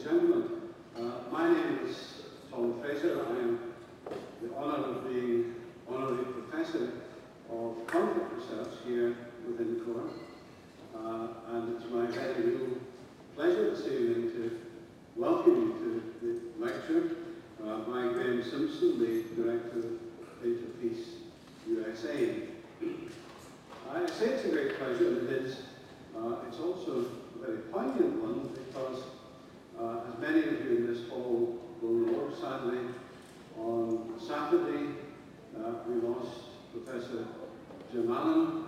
gentlemen. My name is Tom Fraser. I am the honour of being Honorary Professor of Conflict Research here with INCORE. And it's my very real pleasure this evening to welcome you to the lecture by Graeme Simpson, the Director of Interpeace USA. I say it's a great pleasure, and it is. It's also a very poignant one because, as many of you in this hall will know, sadly, on Saturday we lost Professor Jim Allen,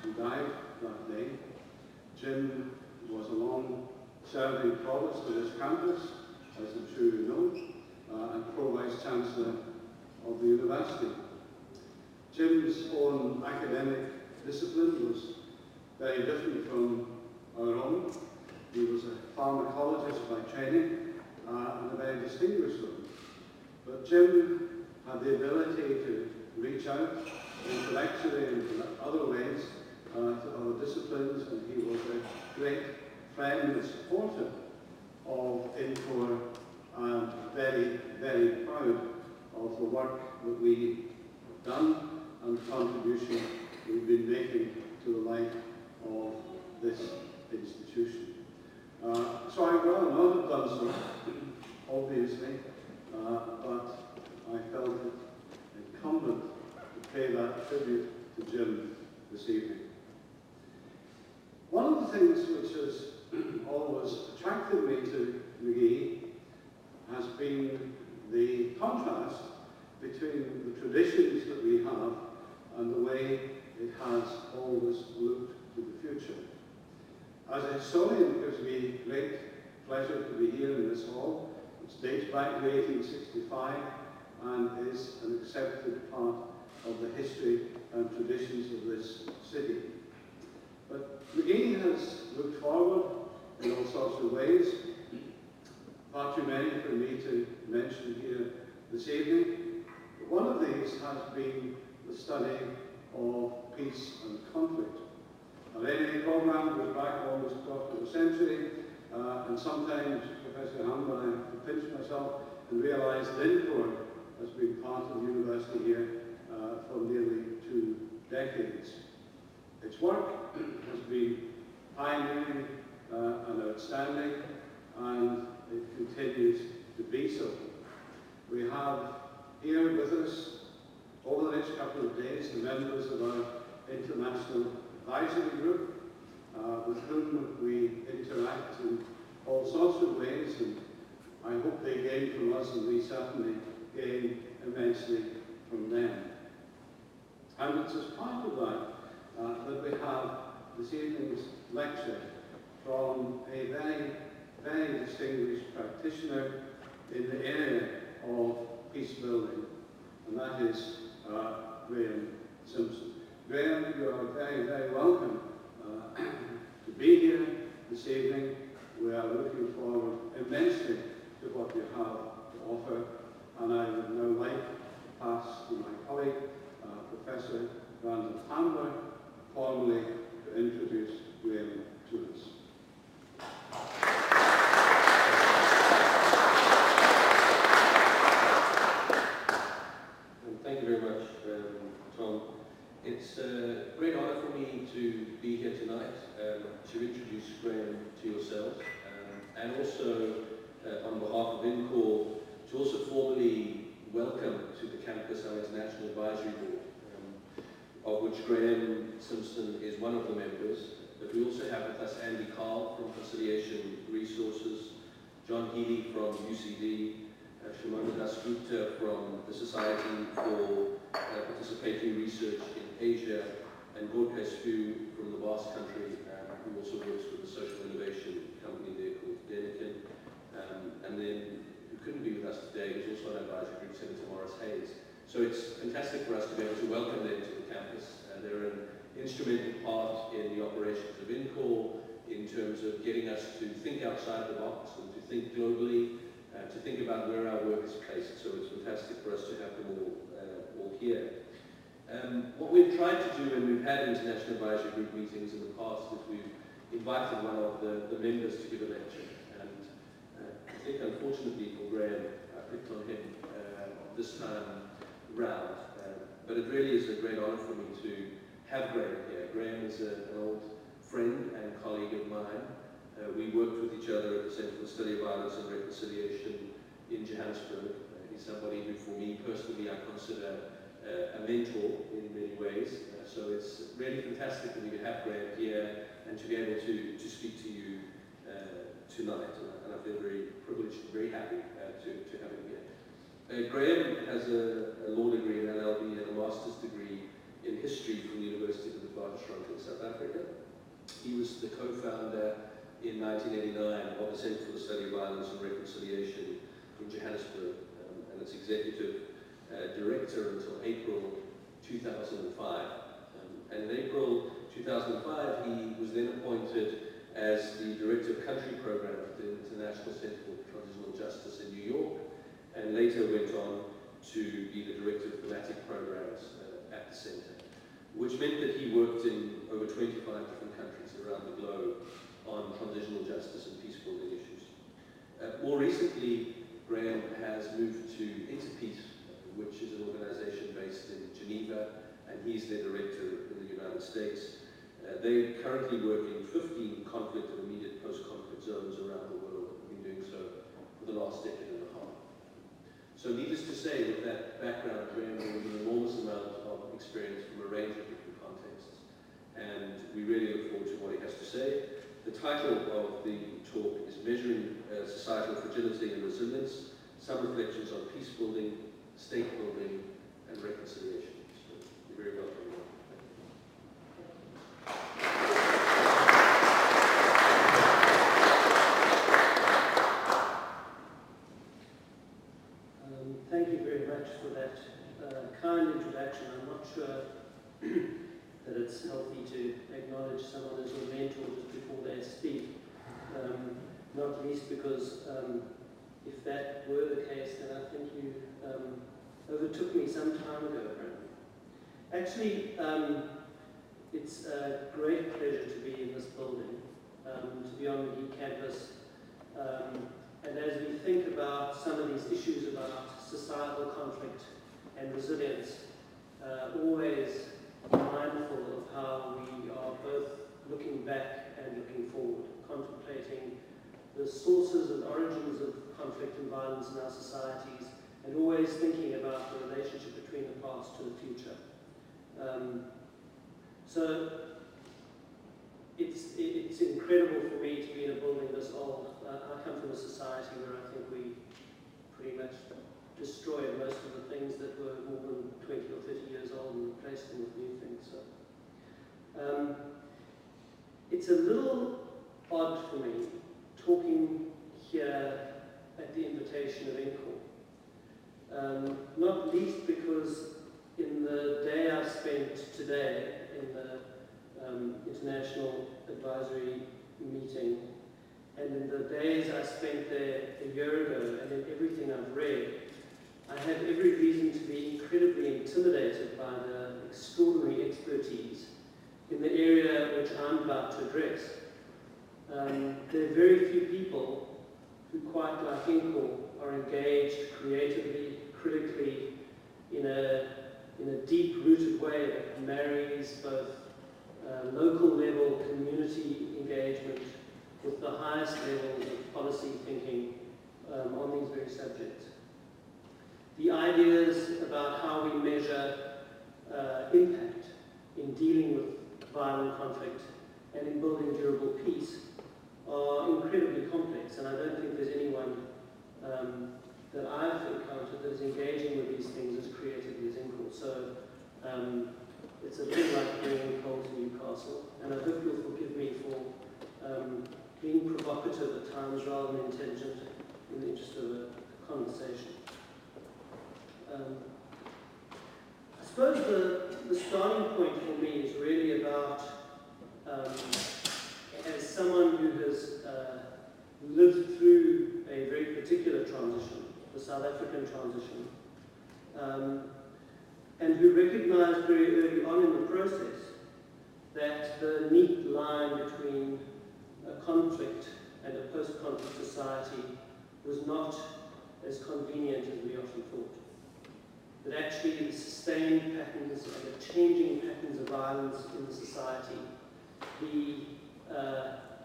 who died that day. Jim was a long-serving provost of this campus, as I'm sure you know, and Pro-Vice Chancellor of the university. Jim's own academic discipline was very different from our own. He was a pharmacologist by training and a very distinguished one. But Jim had the ability to reach out intellectually and in other ways to other disciplines, and he was a great friend and supporter of INCORE, and very, very proud of the work that we have done and the contribution we've been making to the life of this institution. So I will not have done so, obviously, but I felt it incumbent to pay that tribute to Jim this evening. One of the things which has always attracted me to McGee has been the contrast between the traditions that we have and the way it has always looked to the future. As a historian, it gives me great pleasure to be here in this hall, which dates back to 1865 and is an accepted part of the history and traditions of this city. But McGee has looked forward in all sorts of ways, far too many for me to mention here this evening. But one of these has been the study of peace and conflict. Our NA program goes back almost a quarter of a century, and sometimes, Professor Hammer, I have to pinch myself and realise that INCORE has been part of the university here for nearly 2 decades. Its work has been pioneering and outstanding, and it continues to be so. We have here with us, over the next couple of days, the members of our International Advisory Group, with whom we interact in all sorts of ways, and I hope they gain from us, and we certainly gain immensely from them. And it's as part of that that we have this evening's lecture from a very, very distinguished practitioner in the area of peacebuilding, and that is Graeme Simpson. Graeme, you are very, very welcome to be here this evening. We are looking forward immensely to what you have to offer, and I would now like to pass to my colleague, Professor Randall Handler, formally to introduce Graeme to us. Thank you very much, Tom. It's a great honour for me to be here tonight to introduce Graeme to yourselves, and also on behalf of INCORE to also formally welcome to the campus our International Advisory Board, of which Graeme Simpson is one of the members. But we also have with us Andy Carl from Conciliation Resources, John Healy from UCD, Shimona Dasgupta from the Society for Participatory Research in Asia, and Gorka Spu from the Basque Country, who also works with a social innovation company there called Denikin. And then, who couldn't be with us today, is also an advisory group, Senator Morris Hayes. So it's fantastic for us to be able to welcome them to the campus. They're an instrumental part in the operations of INCORE in terms of getting us to think outside the box and to think globally, to think about where our work is placed. So it's fantastic for us to have them all here. What we've tried to do, and we've had international advisory group meetings in the past, is we've invited one of the members to give a lecture. think unfortunately for Graeme, I picked on him this time round. But it really is a great honour for me to have Graeme here. Graeme is an old friend and colleague of mine. We worked with each other at the Centre for the Study of Violence and Reconciliation in Johannesburg. He's somebody who, for me personally, I consider a mentor in many ways. So it's really fantastic for me to have Graeme here and to be able to speak to you tonight. And I feel very privileged and very happy to have him here. Graeme has a law degree in LLB and a master's degree in history from the University of the Witwatersrand in South Africa. He was the co-founder in 1989 of the Centre for the Study of Violence and Reconciliation in Johannesburg, and its executive director until April 2005. And in April 2005, he was then appointed as the Director of Country Program at the International Centre for Transitional Justice in New York, and later went on to be the Director of Thematic Programs at the Centre, which meant that he worked in over 25 different countries around the globe on transitional justice and peacebuilding issues. More recently, Graeme has moved to Interpeace, which is an organisation based in Geneva, and he's their director in the United States. They currently work in 15 conflict and immediate post-conflict zones around the world. They've been doing so for the last decade and a half. So needless to say, with that background, Graeme brings an enormous amount of experience from a range of different contexts, and we really look forward to what he has to say. The title of the talk is Measuring Societal Fragility and Resilience, Some Reflections on Peacebuilding, State Building, and Reconciliation. So you're very welcome. Thank you very much for that kind introduction. I'm not sure that it's healthy to acknowledge someone as your mentor just before they speak, not least because if that were the case, then I think you overtook me some time ago, Graeme. Actually, it's a great pleasure to be in this building, to be on the Heat campus, and as we think about some of these issues about societal conflict and resilience, always mindful of how we are both looking back and looking forward, contemplating the sources and origins of conflict and violence in our societies, and always thinking about the relationship between the past and the future. So it's incredible for me to be in a building this old. I come from a society where I think we pretty much destroyed most of the things that were more than 20 or 30 years old and replaced them with new things. So it's a little odd for me talking here at the invitation of INCORE. Not least because in the day I spent today in the International Advisory Meeting, and in the days I spent there a year ago, and in everything I've read, I have every reason to be incredibly intimidated by the extraordinary expertise in the area which I'm about to address. There are very few people who, quite like INCORE, are engaged creatively, critically, in a deep-rooted way that marries both local level community engagement with the highest levels of policy thinking on these very subjects. The ideas about how we measure impact in dealing with violent conflict and in building durable peace are incredibly complex, and I don't think there's anyone that I've encountered that is engaging with these things as creatively as INCORE. So it's a bit like bringing coal to Newcastle, and I hope you'll forgive me for being provocative at times rather than intelligent in the interest of a conversation. I suppose the starting point for me is really about, as someone who has lived through a very particular transition, the South African transition, and who recognized very early on in the process that the neat line between a conflict and a post-conflict society was not as convenient as we often thought. That actually the sustained patterns and the changing patterns of violence in the society, the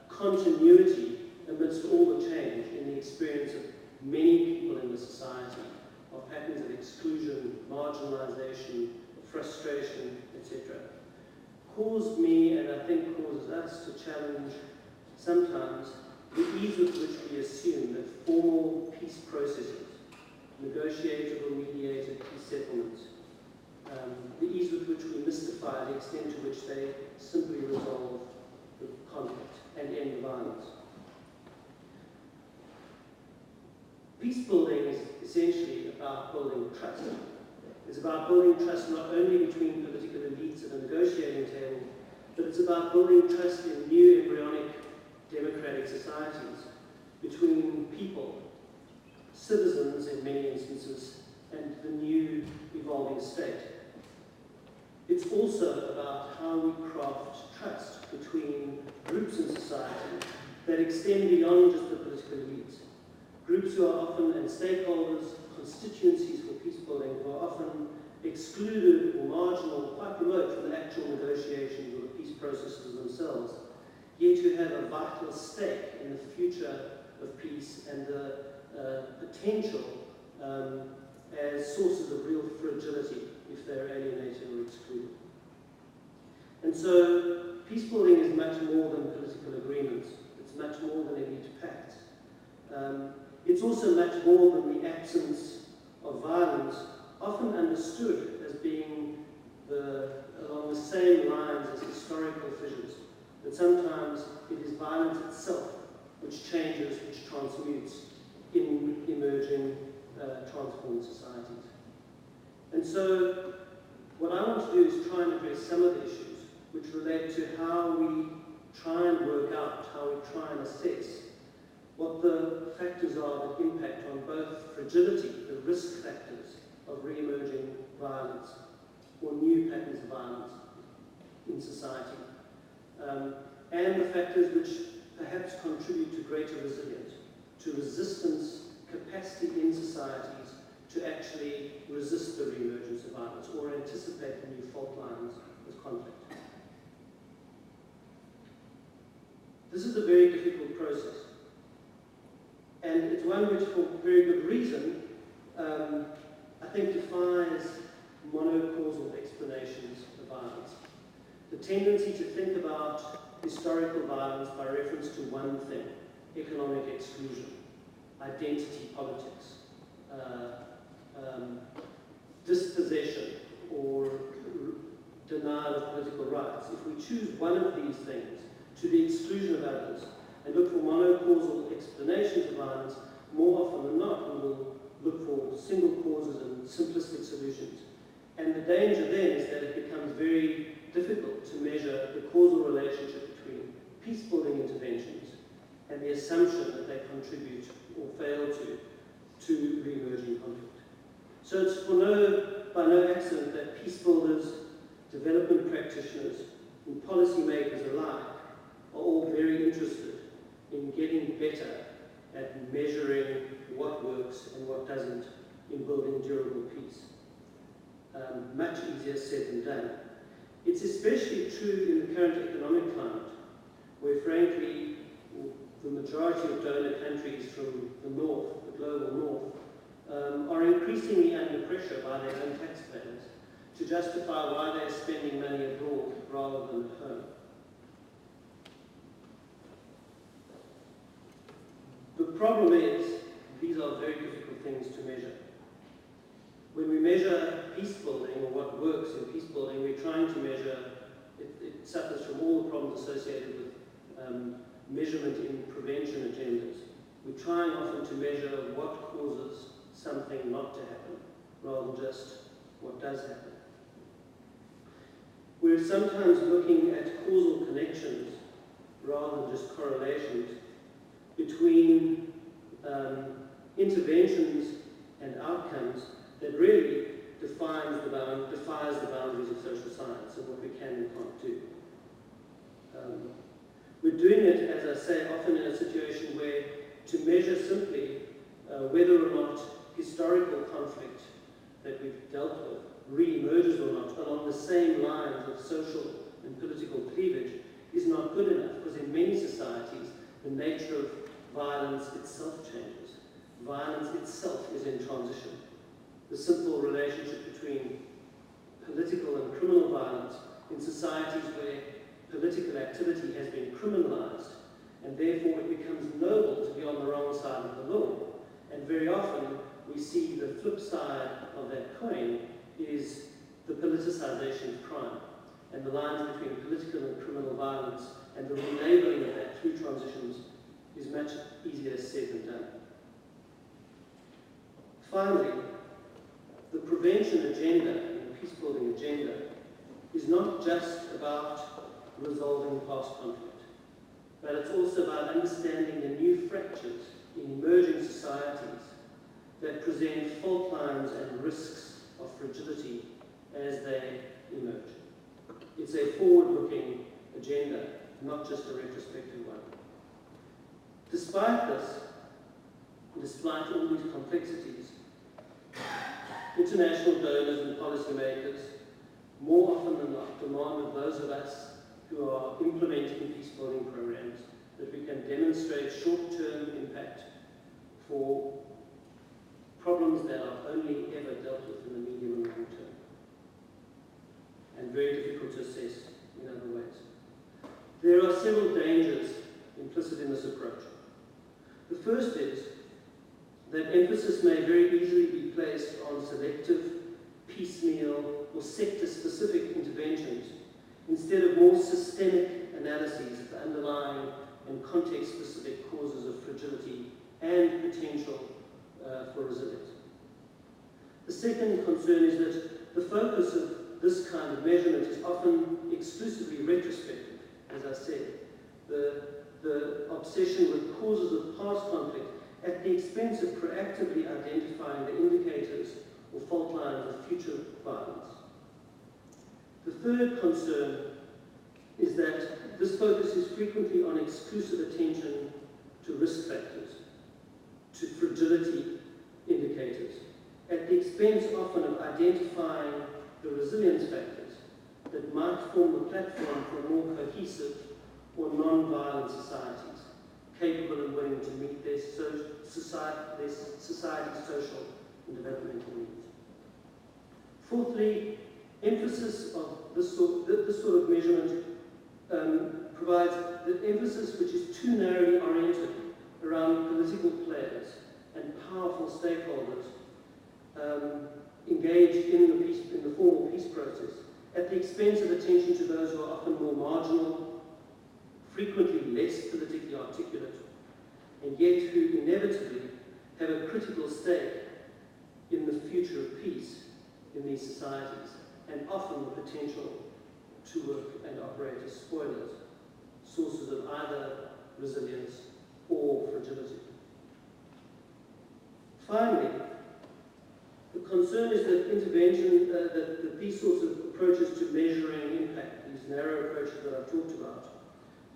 continuity amidst all the change in the experience of many people in the society, of patterns of exclusion, marginalization, frustration, etc., caused me, and I think causes us, to challenge sometimes the ease with which we assume that formal peace processes, negotiated or mediated peace settlements, the ease with which we mystify the extent to which they simply resolve the conflict and end the violence. Peace building is essentially about building trust. It's about building trust not only between political elites at a negotiating table, but it's about building trust in new embryonic democratic societies, between people, citizens in many instances, and the new evolving state. It's also about how we craft trust between groups in society that extend beyond just the political elites. Groups who are often, and stakeholders, constituencies for peace building, who are often excluded or marginal, quite remote from the actual negotiations or the peace processes themselves, yet who have a vital stake in the future of peace and the potential as sources of real fragility if they're alienated or excluded. And so peace building is much more than political agreements. It's much more than elite pacts. It's also much more than the absence of violence, often understood as being along the same lines as historical fissures, that sometimes it is violence itself which changes, which transmutes in emerging, transformed societies. And so what I want to do is try and address some of the issues which relate to how we try and work out, how we try and assess what the factors are that impact on both fragility, the risk factors of re-emerging violence or new patterns of violence in society, and the factors which perhaps contribute to greater resilience, to resistance capacity in societies to actually resist the re-emergence of violence or anticipate the new fault lines of conflict. This is a very difficult process. And it's one which, for very good reason, I think defies monocausal explanations of violence. The tendency to think about historical violence by reference to one thing, economic exclusion, identity politics, dispossession or denial of political rights. If we choose one of these things to the exclusion of others and look for monocausal explanations of violence, more often than not we will look for single causes and simplistic solutions. And the danger then is that it becomes very difficult to measure the causal relationship between peace-building interventions and the assumption that they contribute or fail to re-emerging conflict. So it's by no accident that peace builders, development practitioners, and policymakers alike are all very interested in getting better at measuring what works and what doesn't in building durable peace. Much easier said than done. It's especially true in the current economic climate, where frankly, the majority of donor countries from the north, the global north, are increasingly under pressure by their own taxpayers to justify why they're spending money abroad rather than at home. The problem is, these are very difficult things to measure. When we measure peace building, or what works in peace building, we're trying to measure, it suffers from all the problems associated with measurement in prevention agendas. We're trying often to measure what causes something not to happen, rather than just what does happen. We're sometimes looking at causal connections, rather than just correlations, between interventions and outcomes that really defies the boundaries of social science and what we can and can't do. We're doing it, as I say, often in a situation where to measure simply whether or not historical conflict that we've dealt with re-emerges or not along the same lines of social and political cleavage is not good enough, because in many societies the nature of violence itself changes. Violence itself is in transition. The simple relationship between political and criminal violence in societies where political activity has been criminalized, and therefore it becomes noble to be on the wrong side of the law. And very often we see the flip side of that coin is the politicization of crime, and the lines between political and criminal violence and the relabeling of that through transitions is much easier said than done. Finally, the prevention agenda and the peacebuilding agenda is not just about resolving past conflict, but it's also about understanding the new fractures in emerging societies that present fault lines and risks of fragility as they emerge. It's a forward-looking agenda, not just a retrospective one. Despite this, despite all these complexities, international donors and policymakers more often than not demand of those of us who are implementing peacebuilding programs that we can demonstrate short-term impact for problems that are only ever dealt with in the medium and long term, and very difficult to assess in other ways. There are several dangers implicit in this approach. The first is that emphasis may very easily be placed on selective, piecemeal, or sector-specific interventions instead of more systemic analyses of the underlying and context-specific causes of fragility and potential for resilience. The second concern is that the focus of this kind of measurement is often exclusively retrospective, as I said. The obsession with causes of past conflict at the expense of proactively identifying the indicators or fault lines of future violence. The third concern is that this focus is frequently on exclusive attention to risk factors, to fragility indicators, at the expense often of identifying the resilience factors that might form the platform for more cohesive or non-violent societies, capable and willing to meet their society's social and developmental needs. Fourthly, emphasis of this sort of measurement provides the emphasis which is too narrowly oriented around political players and powerful stakeholders engaged in the formal peace process, at the expense of attention to those who are often more marginal, frequently less politically articulate, and yet who inevitably have a critical stake in the future of peace in these societies, and often the potential to work and operate as spoilers, sources of either resilience or fragility. Finally, the concern is that intervention, that these sorts of approaches to measuring impact, these narrow approaches that I've talked about,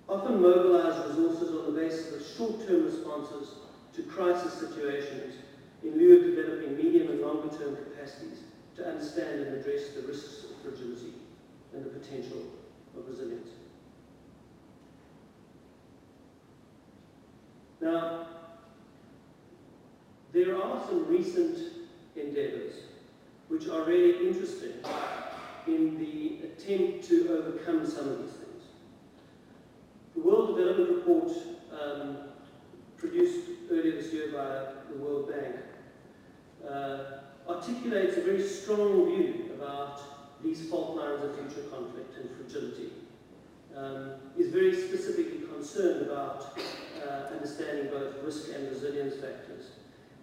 often mobilize resources on the basis of short-term responses to crisis situations in lieu of developing medium and longer-term capacities to understand and address the risks of fragility and the potential of resilience. Now, there are some recent endeavours which are really interesting in the attempt to overcome some of these things. The World Development Report produced earlier this year by the World Bank articulates a very strong view about these fault lines of future conflict and fragility, is very specifically concerned about understanding both risk and resilience factors,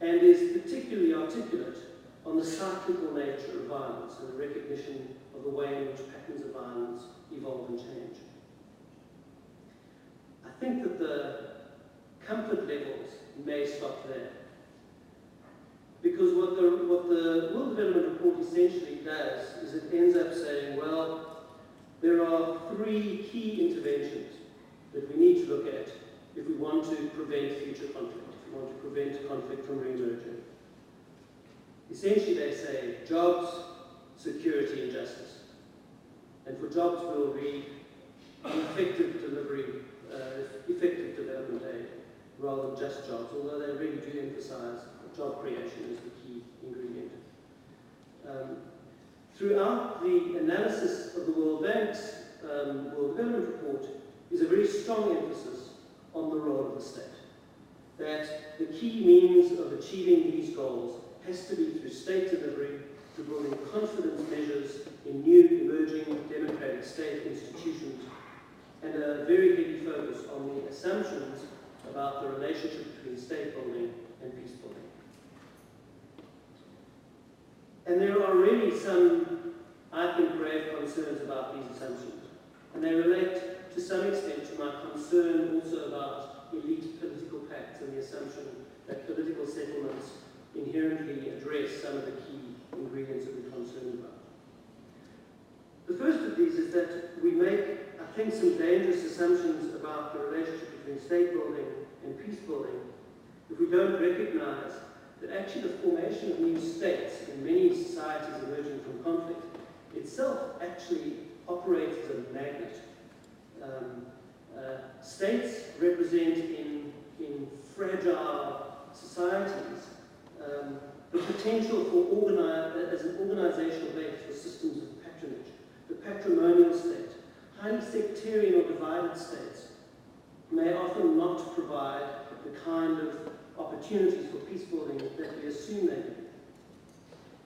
and is particularly articulate on the cyclical nature of violence and the recognition of the way in which patterns of violence evolve and change. I think that the comfort levels may stop there, because what the World Development Report essentially does is it ends up saying, well, there are three key interventions that we need to look at if we want to prevent future conflict, if want to prevent conflict from re-emerging. Essentially, they say jobs, security, and justice. And for jobs, we'll read effective delivery, effective development aid, rather than just jobs, although they really do emphasize job creation as the key ingredient. Throughout the analysis of the World Bank's World Development Report is a very strong emphasis on the role of the state. That the key means of achieving these goals has to be through state delivery, through building confidence measures in new emerging democratic state institutions, and a very heavy focus on the assumptions about the relationship between state building and peace building. And there are really some, I think, grave concerns about these assumptions. And they relate to some extent to my concern also about elite political pacts and the assumption that political settlements inherently address some of the key ingredients that we're concerned about. The first of these is that we make, I think, some dangerous assumptions about the relationship between state building and peace building if we don't recognize that actually the formation of new states in many societies emerging from conflict itself actually operates as a magnet. States represent in fragile societies the potential for as an organizational base for systems of patronage. The patrimonial state, highly sectarian or divided states, may often not provide the kind of opportunities for peace building that we assume they do.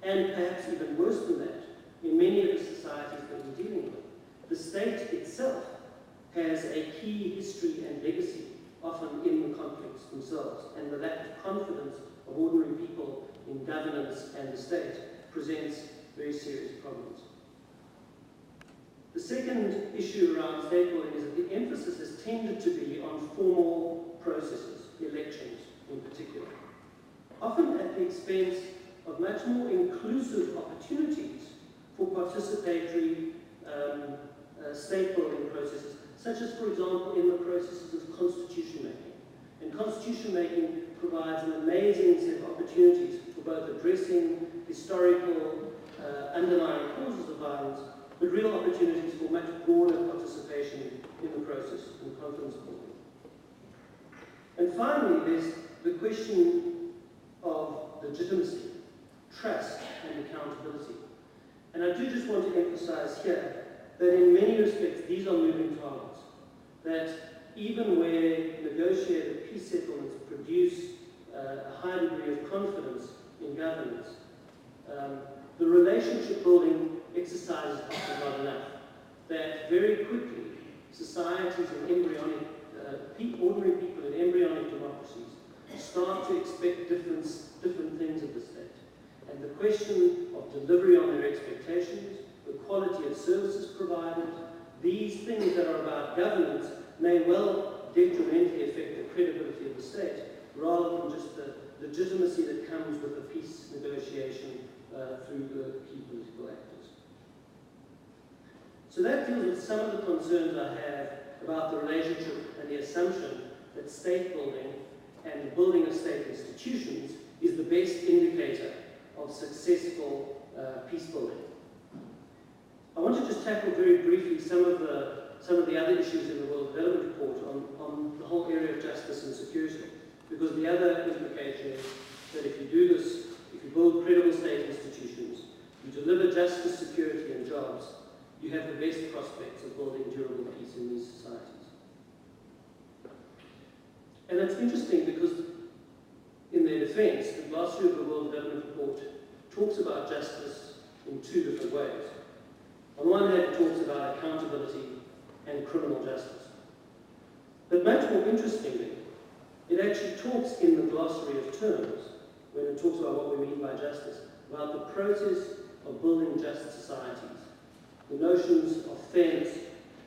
And perhaps even worse than that, in many of the societies that we're dealing with, the state itself has a key history and legacy, often in the conflicts themselves, and the lack of confidence of ordinary people in governance and the state presents very serious problems. The second issue around state building is that the emphasis has tended to be on formal processes, elections in particular, often at the expense of much more inclusive opportunities for participatory state building processes, such as, for example, in the processes of constitution making. And constitution making provides an amazing set of opportunities for both addressing historical underlying causes of violence, but real opportunities for much broader participation in the process and confidence building. And finally, there's the question of legitimacy, trust, and accountability. And I do just want to emphasize here that in many respects these are moving targets. That even where negotiated peace settlements produce a high degree of confidence in governance, the relationship building exercises are not enough. That very quickly societies and embryonic, ordinary people in embryonic democracies start to expect different things of the state. And the question of delivery on their expectations, the quality of services provided, these things that are about governance may well detrimentally affect the credibility of the state, rather than just the legitimacy that comes with a peace negotiation through the key political actors. So that deals with some of the concerns I have about the relationship and the assumption that state building and the building of state institutions is the best indicator of successful peace building. I want to just tackle very briefly some of the other issues in the World Development Report on the whole area of justice and security, because the other implication is that if you do this, if you build credible state institutions, you deliver justice, security, and jobs, you have the best prospects of building durable peace in these societies. And that's interesting because in their defense, the glossary of the World Development Report talks about justice in two different ways. On one hand, it talks about accountability and criminal justice. But much more interestingly, it actually talks in the glossary of terms, when it talks about what we mean by justice, about the process of building just societies, the notions of fairness,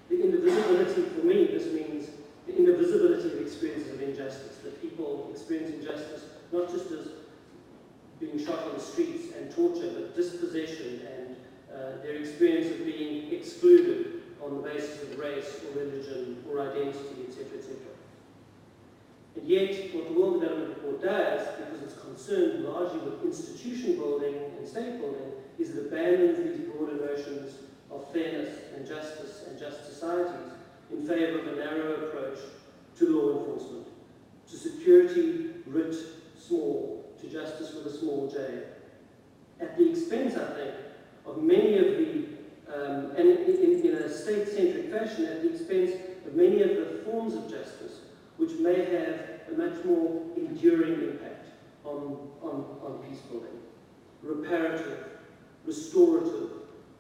the indivisibility. For me, this means the indivisibility of experiences of injustice, that people experience injustice not just as being shot on the streets and torture, but dispossession and their experience of being excluded on the basis of race or religion or identity, etc., etc. And yet, what the World Development Report does, because it's concerned largely with institution building and state building, is it abandons these broader notions of fairness and justice and just societies in favour of a narrow approach to law enforcement, to security writ small, to justice with a small j, at the expense, I think, of many of the, and in a state-centric fashion, at the expense of many of the forms of justice which may have a much more enduring impact on peace building. Reparative, restorative,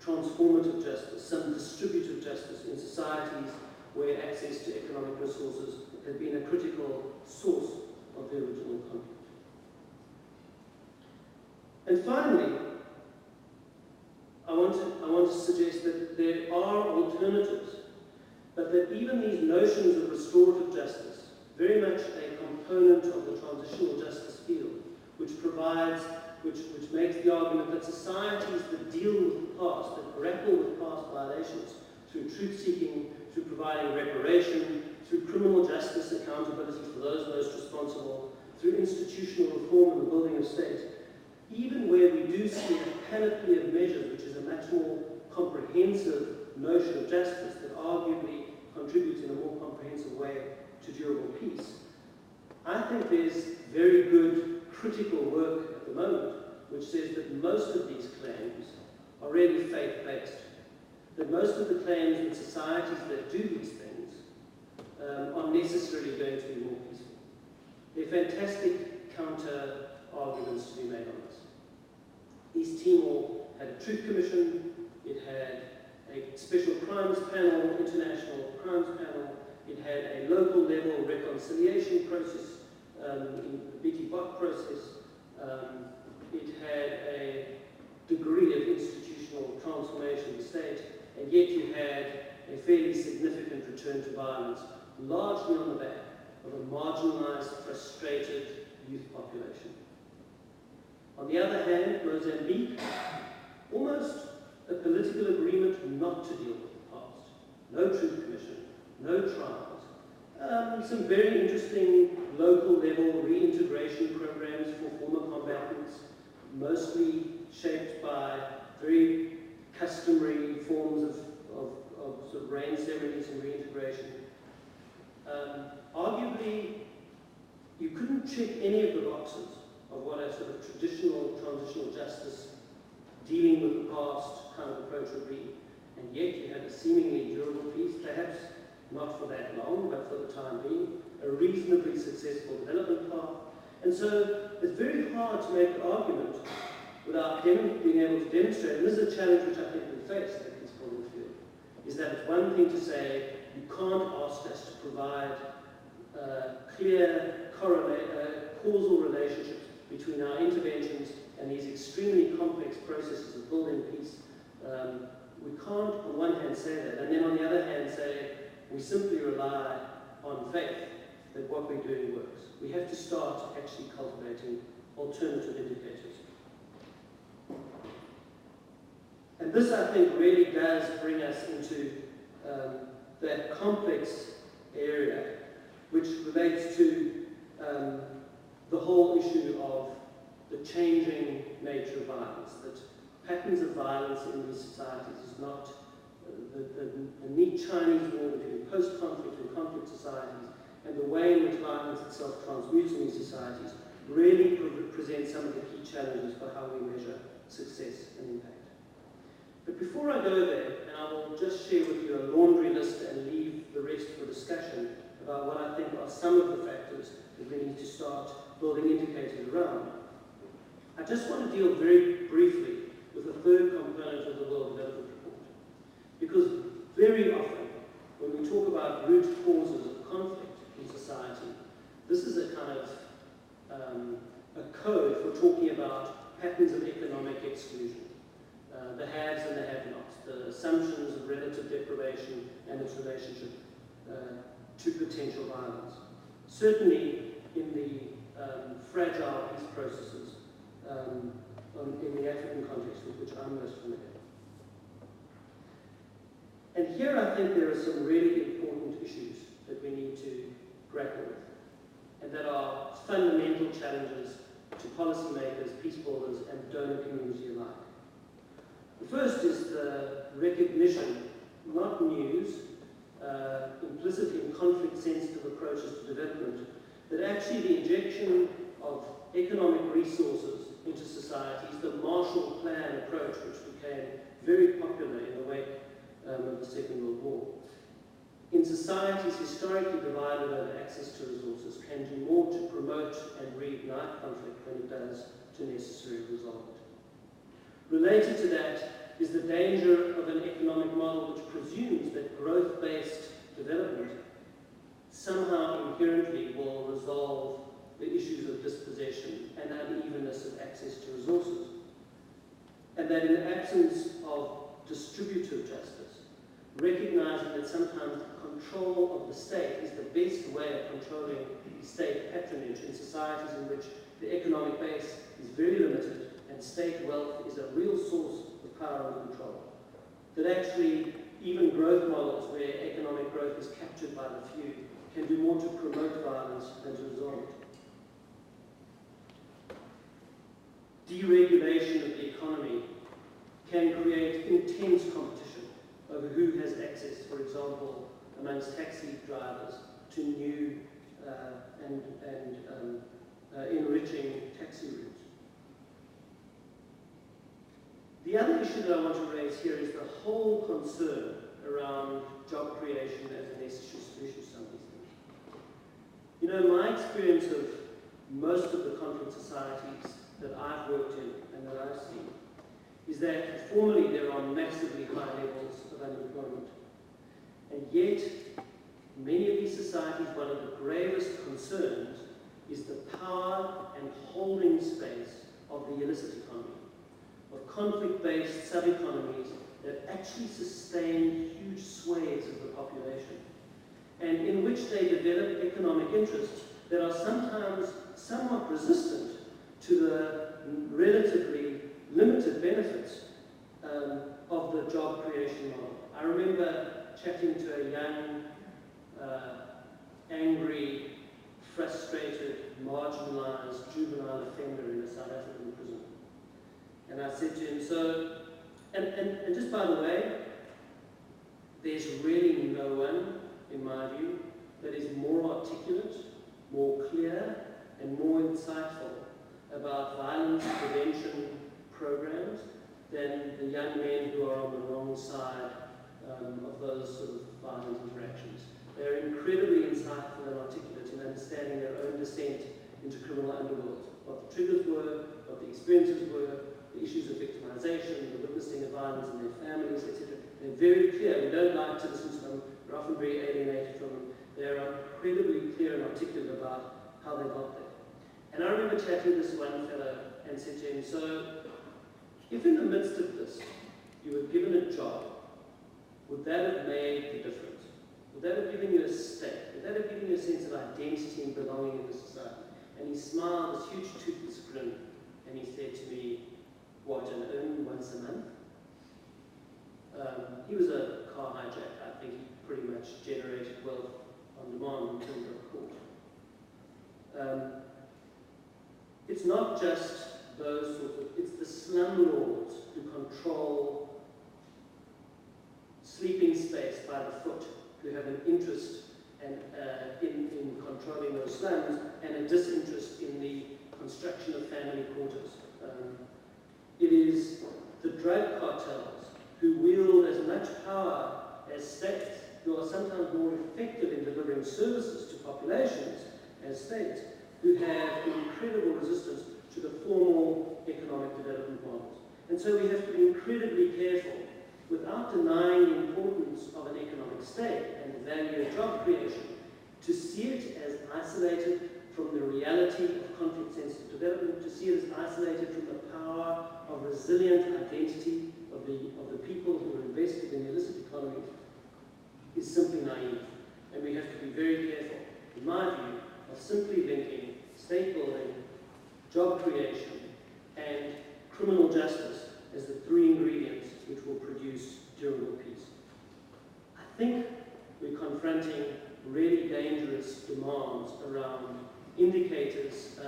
transformative justice, some distributive justice in societies where access to economic resources has been a critical source of the original conflict. And finally, I want to suggest that there are alternatives, but that even these notions of restorative justice, very much a component of the transitional justice field, which makes the argument that societies that deal with the past, that grapple with past violations through truth-seeking, through providing reparation, through criminal justice accountability for those most responsible, through institutional reform and the building of state, even where we do see a panoply of measures, which is a much more comprehensive notion of justice that arguably contributes in a more comprehensive way to durable peace, I think there's very good critical work at the moment which says that most of these claims are really faith-based, that most of the claims in societies that do these things are necessarily going to be more peaceful. There are fantastic counter-arguments to be made on this. East Timor had a truth commission, it had a special crimes panel, international crimes panel, it had a local level reconciliation process, in the Biti Bot process, it had a degree of institutional transformation of the state, and yet you had a fairly significant return to violence, largely on the back of a marginalized, frustrated youth population. On the other hand, Mozambique, almost a political agreement not to deal with the past. No truth commission, no trials. Some very interesting local level reintegration programs for former combatants, mostly shaped by very customary forms of sort of rain ceremonies and reintegration. Arguably, you couldn't check any of the boxes of what a sort of traditional transitional justice dealing with the past kind of approach would be, and yet you had a seemingly durable peace, perhaps not for that long, but for the time being, a reasonably successful development path. And so it's very hard to make an argument without being able to demonstrate, and this is a challenge which I think we face in the peacebuilding field, is that it's one thing to say, you can't ask us to provide clear causal relationships between our interventions and these extremely complex processes of building peace. We can't, on one hand, say that, and then on the other hand, say we simply rely on faith that what we're doing works. We have to start actually cultivating alternative indicators. And this, I think, really does bring us into that complex area which relates to the whole issue of the changing nature of violence, that patterns of violence in these societies is not the neat Chinese wall between post-conflict and conflict societies, and the way in which violence itself transmutes in these societies really presents some of the key challenges for how we measure success and impact. But before I go there, and I will just share with you a laundry list and leave the rest for discussion about what I think are some of the factors that we need to start building indicators around, I just want to deal very briefly with the third component of the World Development Report. Because very often, when we talk about root causes of conflict in society, this is a kind of a code for talking about patterns of economic exclusion. The haves and the have-nots, the assumptions of relative deprivation and its relationship to potential violence. Certainly in the fragile peace processes in the African context with which I'm most familiar. And here I think there are some really important issues that we need to grapple with. and that are fundamental challenges to policymakers, peace builders, and donor community alike. The first is the recognition, not news, implicit in conflict-sensitive approaches to development, that actually the injection of economic resources into societies, the Marshall Plan approach, which became very popular in the wake of the Second World War, in societies historically divided over access to resources, can do more to promote and reignite conflict than it does to necessarily resolve it. Related to that is the danger of an economic model which presumes that growth-based development somehow inherently will resolve the issues of dispossession and unevenness of access to resources. And that in the absence of distributive justice, recognizing that sometimes the control of the state is the best way of controlling state patronage in societies in which the economic base is very limited and state wealth is a real source of power and control. That actually even growth models where economic growth is captured by the few can do more to promote violence than to resolve it. Deregulation of the economy can create intense competition over who has access, for example, amongst taxi drivers, to new and enriching taxi routes. The other issue that I want to raise here is the whole concern around job creation as a necessary solution to some of these things. You know, my experience of most of the conflict societies that I've worked in and that I've seen is that formally there are massively high levels of unemployment. And yet, many of these societies, one of the gravest concerns is the power and holding space of the illicit economy, of conflict-based sub-economies that actually sustain huge swathes of the population, and in which they develop economic interests that are sometimes somewhat resistant to the relatively limited benefits of the job creation model. I remember chatting to a young, angry, frustrated, marginalized juvenile offender in a South African prison. And I said to him, so, and just by the way, there's really no one, in my view, that is more articulate, more clear, and more insightful about violence prevention programs than the young men who are on the wrong side of those sort of violent interactions. They're incredibly insightful and articulate in understanding their own descent into criminal underworlds, what the triggers were, what the experiences were, the issues of victimization, the witnessing of violence in their families, etc. They're very clear. We don't like to listen to them. We're often very alienated from them. They're incredibly clear and articulate about how they got there. And I remember chatting to this one fellow and said to him, so if in the midst of this you were given a job, would that have made the difference? Would that have given you a stake? Would that have given you a sense of identity and belonging in the society? And he smiled, this huge toothless grin, and he said to me, what, and only once a month? He was a car hijacker. I think he pretty much generated wealth on demand in terms of court. It's not just those sorts of, it's the slum lords who control sleeping space by the foot, who have an interest in controlling those slums and a disinterest in the construction of family quarters. It is the drug cartels who wield as much power as states, who are sometimes more effective in delivering services to populations as states, who have incredible resistance to the formal economic development models. And so we have to be incredibly careful, without denying the importance of an economic state and the value of job creation, to see it as isolated from the reality of conflict-sensitive development, to see it as isolated from the power of resilient identity of the people who are invested in the illicit economy, is simply naive. And we have to be very careful, in my view, of simply linking state building, job creation, and criminal justice as the three ingredients which will produce durable peace. I think we're confronting really dangerous demands around indicators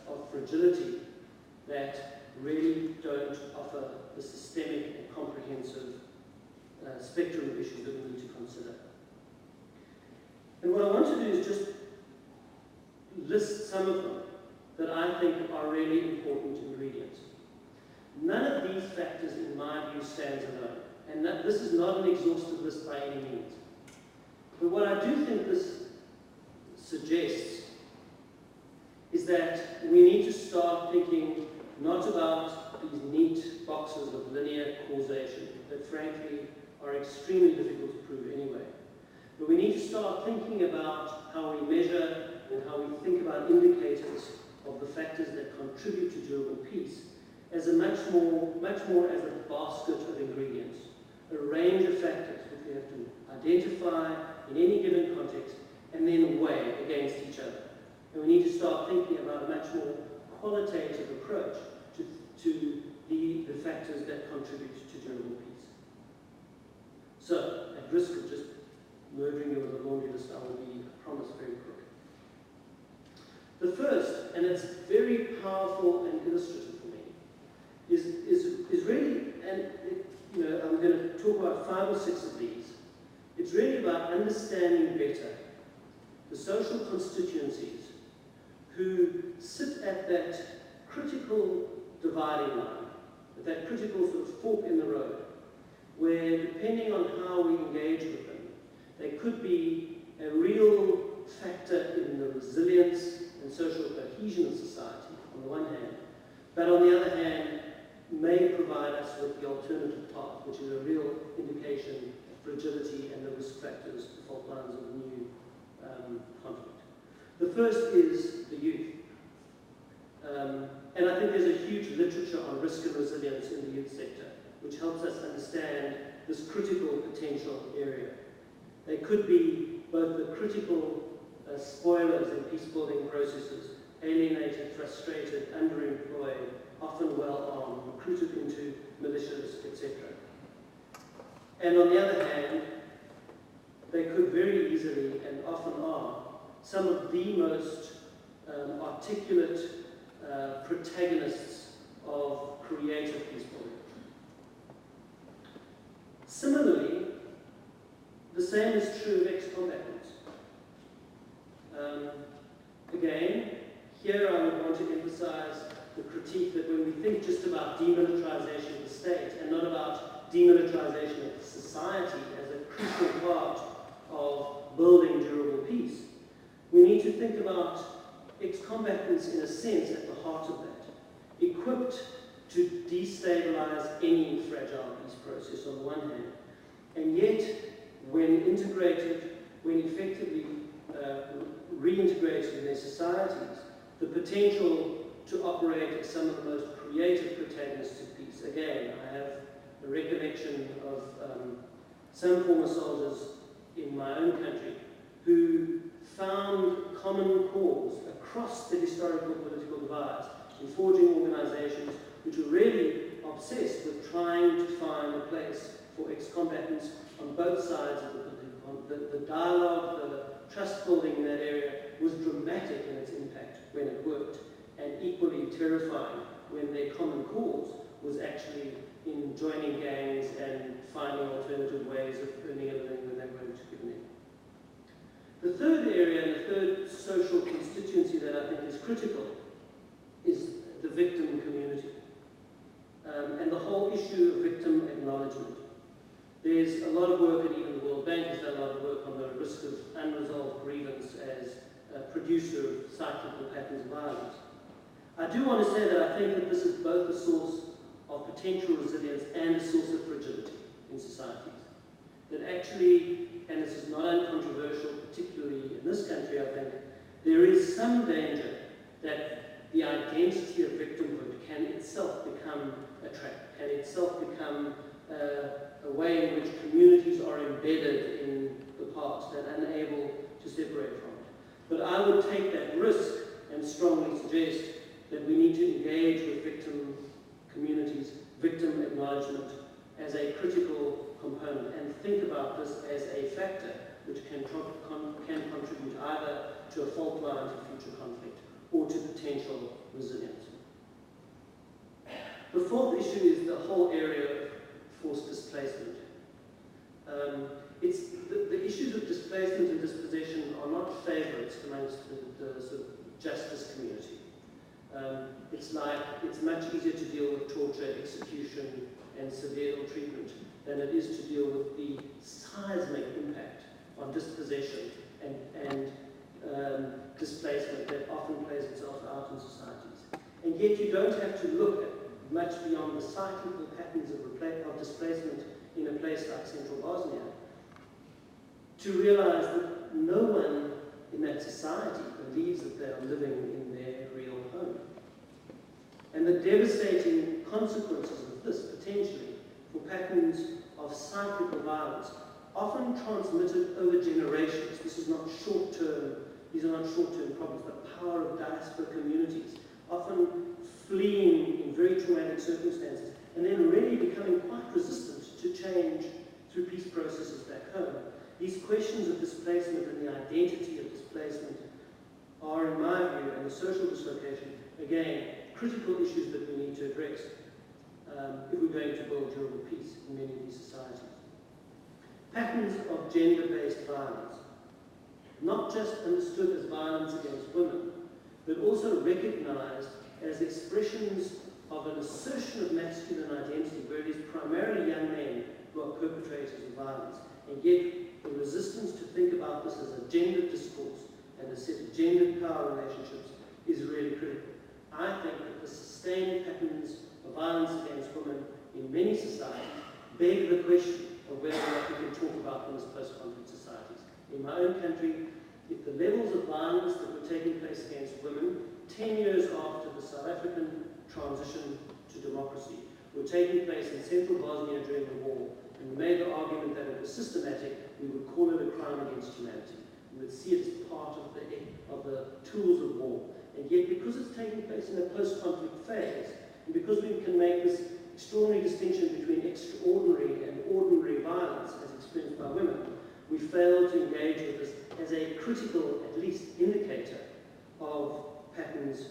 of fragility that really don't offer the systemic and comprehensive spectrum of issues that we need to consider. And what I want to do is just list some of them that I think are really important ingredients. None of these factors, in my view, stands alone. And this is not an exhaustive list by any means. But what I do think this suggests is that we need to start thinking not about these neat boxes of linear causation that frankly are extremely difficult to prove anyway. But we need to start thinking about how we measure and how we think about indicators of the factors that contribute to durable peace as a much more as a basket of ingredients, a range of factors that we have to identify in any given context and then weigh against each other. And we need to start thinking about a much more qualitative approach to the factors that contribute to durable peace. So, at risk of just murdering you with a laundry list, I will be, I promise, very quick. The first, and it's very powerful and illustrative for me, is really, and I'm going to talk about 5 or 6 of these. It's really about understanding better the social constituencies who sit at that critical dividing line, at that critical sort of fork in the road, where depending on how we engage with them, they could be a real factor in the resilience and social cohesion of society, on the one hand, but on the other hand, may provide us with the alternative path, which is a real indication of fragility and the risk factors, the fault lines of new conflict. The first is the youth. And I think there's a huge literature on risk and resilience in the youth sector, which helps us understand this critical potential area. They could be both the critical spoilers in peacebuilding processes, alienated, frustrated, underemployed, often well-armed, recruited into militias, etc. And on the other hand, they could very easily, and often are, some of the most articulate protagonists of creative peacebuilding. Similarly, the same is true of ex-combatants. Again, here I would want to emphasize the critique that when we think just about demilitarization of the state and not about demilitarization of society as a crucial part of building durable peace, we need to think about ex-combatants in a sense at the heart of that, equipped to destabilize any fragile peace process on the one hand, and yet when integrated, when effectively reintegrated in their societies, the potential to operate as some of the most creative protagonists of peace. Again, I have a recollection of some former soldiers in my own country who found common cause across the historical political divides in forging organizations which were really obsessed with trying to find a place for ex-combatants on both sides of the political. The dialogue, the trust building in that area was dramatic in its impact when it worked, and equally terrifying when their common cause was actually in joining gangs and finding alternative ways of earning a living when they weren't given it. The third area and the third social constituency that I think is critical is the victim community and the whole issue of victim acknowledgement. There's a lot of work, and even the World Bank has done a lot of work on the risk of unresolved grievance as a producer of cyclical patterns of violence. I do want to say that I think that this is both a source of potential resilience and a source of fragility in societies. That actually, and this is not uncontroversial, particularly in this country, I think, there is some danger that the identity of victimhood can itself become a trap, can itself become a way in which communities are embedded in the past and unable to separate from it. But I would take that risk and strongly suggest that we need to engage with victim communities, victim acknowledgement as a critical component, and think about this as a factor which can contribute either to a fault line to future conflict or to potential resilience. The fourth issue is the whole area of forced displacement. The issues of displacement and dispossession are not favourites amongst the sort of justice community. It's much easier to deal with torture, execution, and severe ill treatment than it is to deal with the seismic impact of dispossession and displacement that often plays itself out in societies. And yet you don't have to look at much beyond the cyclical patterns of displacement in a place like central Bosnia to realize that no one in that society believes that they are living in their real home. And the devastating consequences of this, potentially, for patterns of cyclical violence, often transmitted over generations. This is not short-term, these are not short-term problems. The power of diaspora communities, often fleeing in very traumatic circumstances, and then really becoming quite resistant to change through peace processes back home. These questions of displacement and the identity of displacement are, in my view, and the social dislocation, again, critical issues that we need to address if we're going to build durable peace in many of these societies. Patterns of gender-based violence, not just understood as violence against women, but also recognized as expressions of an assertion of masculine identity, where it is primarily young men who are perpetrators of violence, and yet the resistance to think about this as a gendered discourse and a set of gendered power relationships is really critical. I think that the sustained patterns of violence against women in many societies beg the question of whether or not we can talk about them as post-conflict societies. In my own country, if the levels of violence that were taking place against women 10 years after the South African transition to democracy were taking place in central Bosnia during the war, and we made the argument that it was systematic, we would call it a crime against humanity. We would see it as part of the tools of war. And yet, because it's taking place in a post-conflict phase, and because we can make this extraordinary distinction between extraordinary and ordinary violence as experienced by women, we fail to engage with this as a critical, at least, indicator of patterns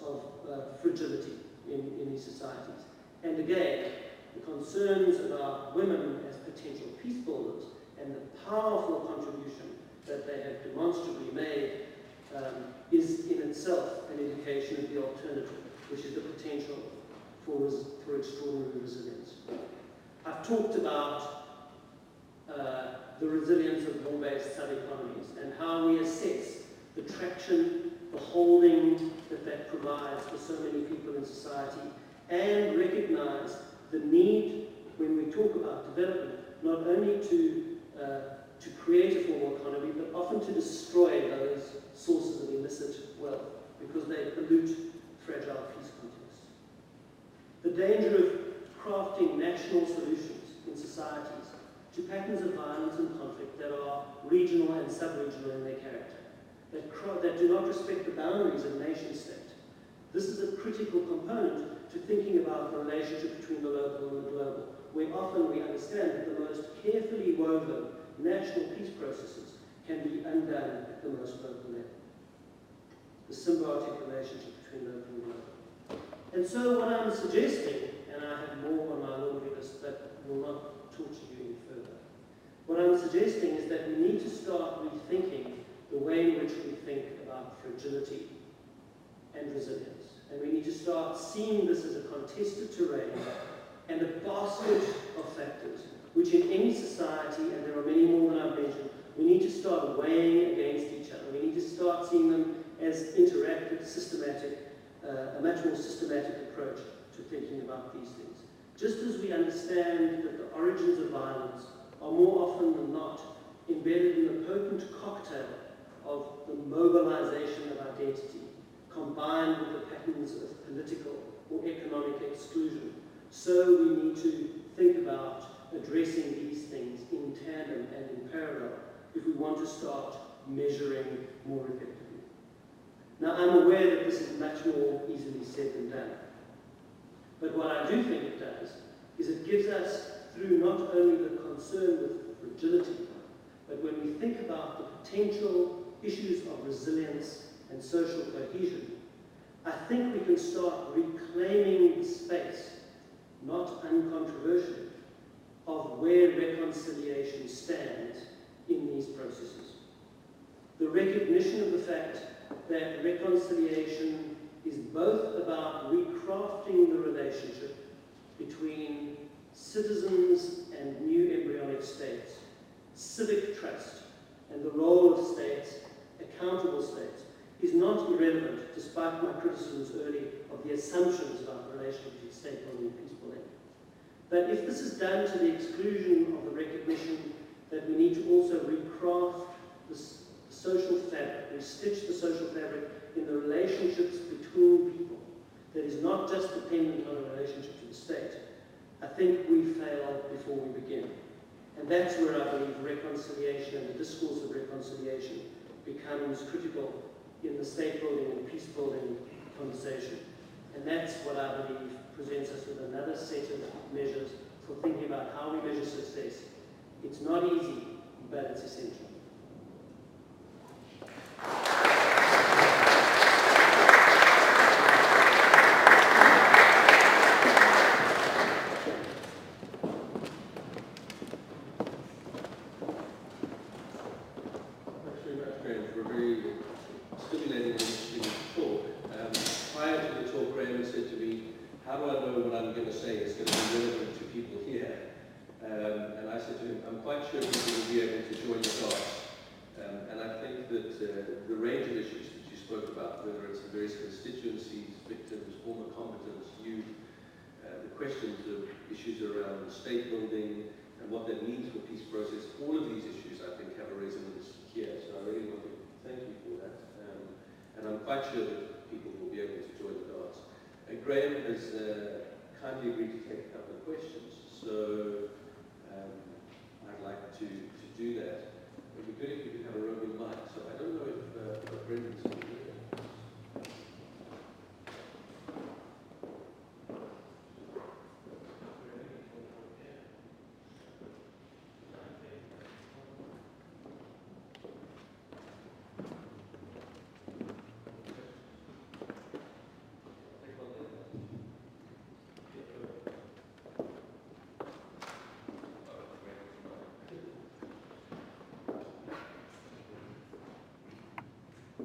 of fragility in these societies. And again, the concerns about women as potential peace builders and the powerful contribution that they have demonstrably made is in itself an indication of the alternative, which is the potential for extraordinary resilience. I've talked about the resilience of war-based sub-economies and how we assess the traction, the holding that provides for so many people in society, and recognize the need, when we talk about development, not only to create a formal economy, but often to destroy those sources of illicit wealth, because they pollute fragile peace contexts. The danger of crafting national solutions in societies to patterns of violence and conflict that are regional and sub-regional in their character, that do not respect the boundaries of nation-state. This is a critical component to thinking about the relationship between the local and the global, where often we understand that the most carefully woven national peace processes can be undone at the most local level. The symbiotic relationship between local and global. And so what I'm suggesting, and I have more on my laundry list that will not torture you any further, what I'm suggesting is that we need to start rethinking the way in which we think about fragility and resilience. And we need to start seeing this as a contested terrain and a basket of factors, which in any society, and there are many more than I've mentioned, we need to start weighing against each other. We need to start seeing them as interactive, systematic, a much more systematic approach to thinking about these things. Just as we understand that the origins of violence are more often than not embedded in the potent cocktail of the mobilization of identity, combined with the patterns of political or economic exclusion, so we need to think about addressing these things in tandem and in parallel if we want to start measuring more effectively. Now, I'm aware that this is much more easily said than done. But what I do think it does is it gives us, through not only the concern with fragility, but when we think about the potential issues of resilience and social cohesion, I think we can start reclaiming the space, not uncontroversially, of where reconciliation stands in these processes. The recognition of the fact that reconciliation is both about recrafting the relationship between citizens and new embryonic states, civic trust, and the role of states, accountable states, is not irrelevant, despite my criticisms early of the assumptions about the relationship between state building and peace building. But if this is done to the exclusion of the recognition that we need to also recraft the social fabric, restitch the social fabric in the relationships between people, that is not just dependent on a relationship to the state, I think we fail before we begin. And that's where I believe reconciliation and the discourse of reconciliation becomes critical in the state building and peace building conversation. And that's what I believe presents us with another set of measures for thinking about how we measure success. It's not easy, but it's essential. Questions of issues around state building and what that means for peace process, all of these issues I think have a resonance here, so I really want to thank you for that. And I'm quite sure that people will be able to join the dance. And Graeme has kindly agreed to take a couple of questions, so I'd like to do that. It would be good if we could have a roving mic, so I don't know if Brendan's going to do that.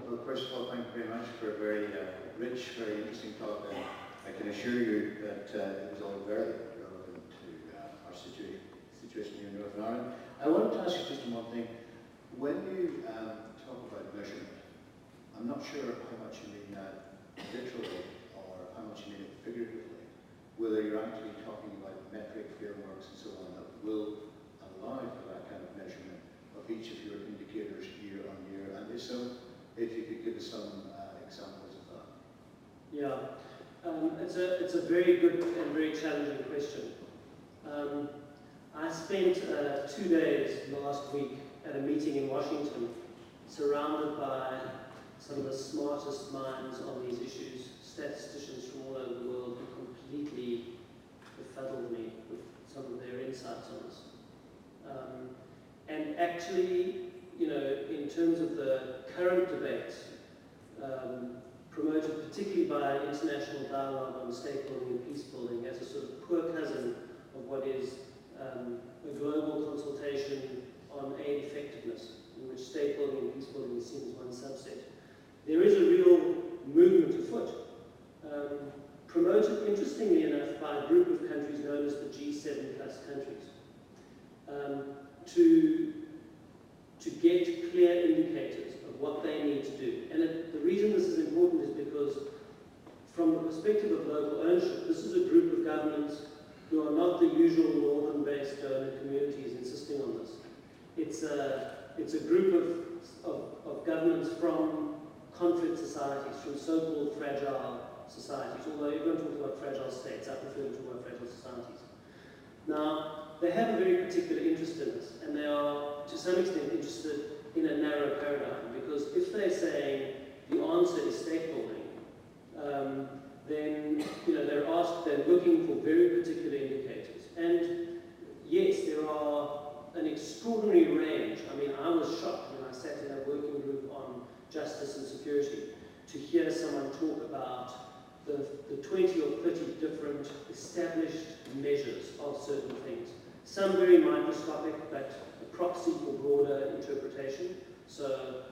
Well, first of all, thank you very much for a very rich, very interesting talk, and I can assure you that it was all very relevant to our situation here in Northern Ireland. I wanted to ask you just one thing. When you talk about measurement, I'm not sure how much you mean that literally or how much you mean it figuratively, whether you're actually talking about metric frameworks and so on that will allow for that kind of measurement of each of your indicators year on year, and if so, if you could give us some examples of that. Yeah, it's a very good and very challenging question. I spent 2 days last week at a meeting in Washington, surrounded by some of the smartest minds on these issues, statisticians from all over the world who completely befuddled me with some of their insights on this. And actually, you know, in terms of the current debates, promoted particularly by international dialogue on state building and peace building as a sort of poor cousin of what is a global consultation on aid effectiveness, in which state building and peace building is seen as one subset. There is a real movement afoot, promoted, interestingly enough, by a group of countries known as the G7 plus countries, to get clear indicators of what they need to do. And the reason this is important is because from the perspective of local ownership, this is a group of governments who are not the usual northern-based donor communities insisting on this. It's a group of governments from conflict societies, from so-called fragile societies, although everyone talks about fragile states, I prefer to talk about fragile societies. Now, they have a very particular interest in this, and they are, to some extent, interested in a narrow paradigm, because if they're saying the answer is state building, then they're looking for very particular indicators. And yes, there are an extraordinary range. I mean, I was shocked when I sat in a working group on justice and security to hear someone talk about the 20 or 30 different established measures of certain things. Some very microscopic, but a proxy for broader interpretation. So,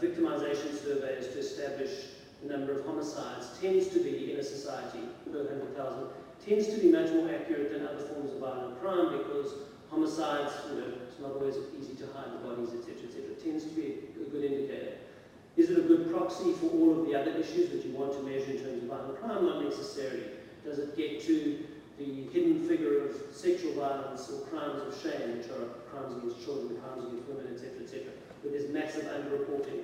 victimization surveys to establish the number of homicides tends to be, in a society per 100,000, tends to be much more accurate than other forms of violent crime, because homicides, it's not always easy to hide the bodies, etc., etc. It tends to be a good indicator. Is it a good proxy for all of the other issues that you want to measure in terms of violent crime? Not necessarily. Does it get to the hidden figure of sexual violence or crimes of shame, which are crimes against children, crimes against women, etc., etc., where there's massive underreporting?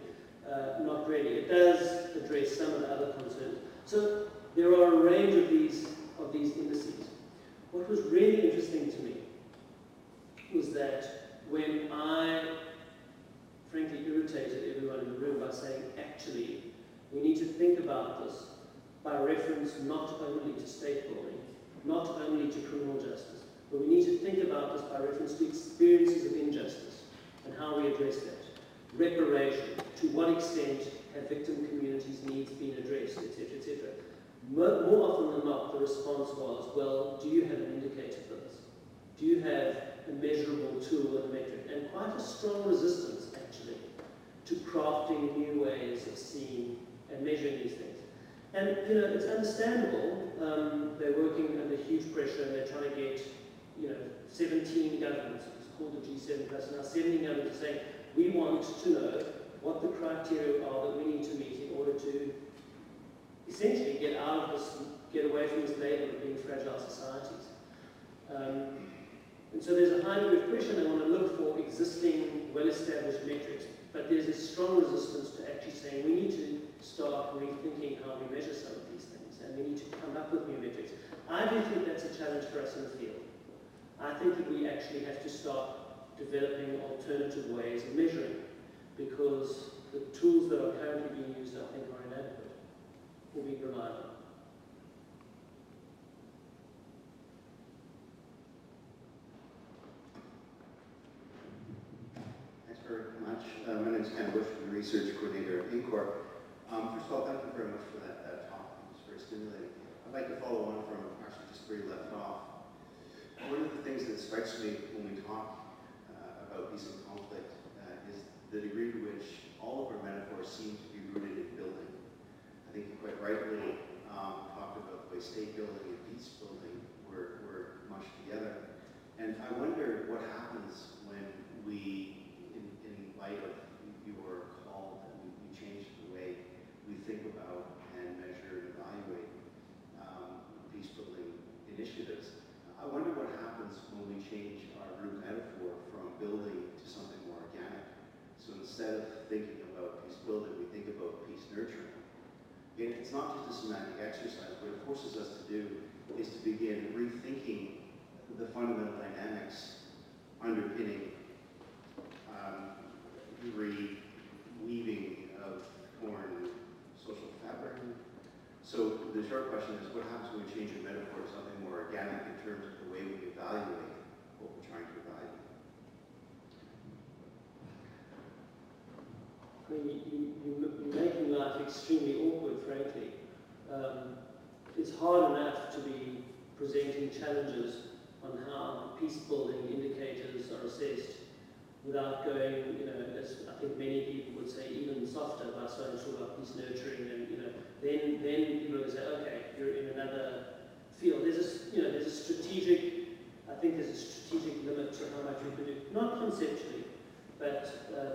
Not really. It does address some of the other concerns. So there are a range of these indices. What was really interesting to me was that when I frankly irritated everyone in the room by saying, actually, we need to think about this by reference not only to state building, not only to criminal justice, but we need to think about this by reference to experiences of injustice and how we address that. Reparation, to what extent have victim communities' needs been addressed, etc., etc. More often than not, the response was, well, do you have an indicator for this? Do you have a measurable tool and a metric? And quite a strong resistance, actually, to crafting new ways of seeing and measuring these things. And, it's understandable. They're working under huge pressure, and they're trying to get, 17 governments, it's called the G7 plus, now 17 governments are saying, we want to know what the criteria are that we need to meet in order to essentially get out of this, get away from this label of being fragile societies. And so there's a high degree of pressure. They want to look for existing, well-established metrics, but there's a strong resistance to actually saying we need to start rethinking how we measure some of these things, and we need to come up with new metrics. I do think that's a challenge for us in the field. I think that we actually have to start developing alternative ways of measuring, because the tools that are currently being used, I think, are inadequate or being relied on. Thanks very much. My name is Ken Bush, I'm the research coordinator at INCORE. First of all, thank you very much for that talk. It was very stimulating. I'd like to follow on from actually just where you left off. One of the things that strikes me when we talk about peace and conflict is the degree to which all of our metaphors seem to be rooted in building. I think you quite rightly talked about the way state building and peace building were mushed together. And I wonder what happens when we, in light of your call, that we change the way we think about and measure and evaluate peace building initiatives. I wonder what happens when we change our root metaphor from building to something more organic. So instead of thinking about peace building, we think about peace nurturing. Again, it's not just a semantic exercise. What it forces us to do is to begin rethinking the fundamental dynamics underpinning reweaving of foreign social fabric. So the short question is, what happens when we change a metaphor to something more organic in terms of the way we evaluate what we're trying to evaluate? I mean, you're making life extremely awkward, frankly. It's hard enough to be presenting challenges on how peace-building indicators are assessed without going, as I think many people would say, even softer by starting to talk about peace nurturing, and then people would say, okay, you're in another field. There's a strategic limit to how much we can do, not conceptually, but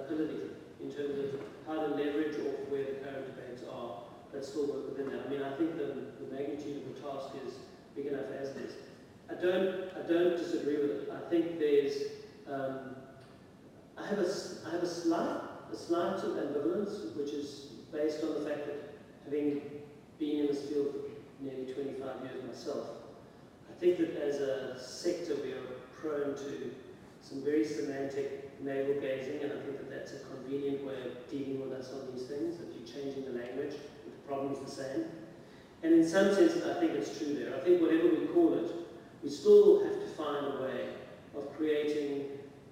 politically, in terms of how to leverage off where the current debates are, but still work within that. I mean, I think the magnitude of the task is big enough as it is. I don't disagree with it. I think there's I have a slight sort of ambivalence, which is based on the fact that having been in this field for nearly 25 years myself, I think that as a sector we are prone to some very semantic navel gazing, and I think that that's a convenient way of dealing with us on these things, that you're changing the language, but the problem's the same. And in some sense, I think it's true there. I think whatever we call it, we still have to find a way of creating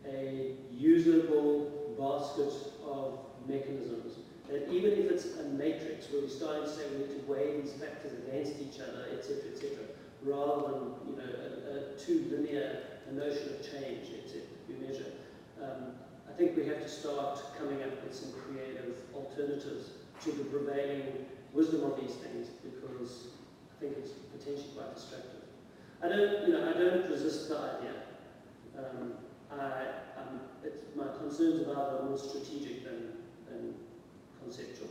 a usable basket of mechanisms, that even if it's a matrix where we're starting to say we need to weigh these factors against each other, etc., rather than a too linear notion of change, etc., we measure. I think we have to start coming up with some creative alternatives to the prevailing wisdom of these things, because I think it's potentially quite destructive. I don't resist the idea. My concerns about it are more strategic than conceptual.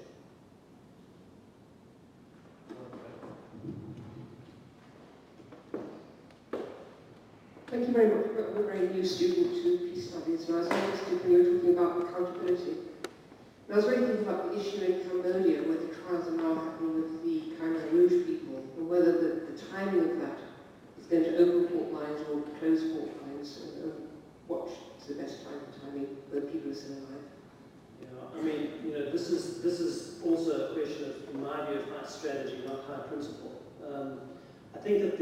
Thank you very much. I'm a very new student to peace studies, and I was interested when you were talking about accountability. And I was really thinking about the issue in Cambodia, where the trials are now happening with the Khmer Rouge people, and whether the timing of that is going to open port lines or close port lines, and what is the best timing when people are still alive. Yeah, I mean, this is also a question of, in my view, of high strategy, not high principle. I think that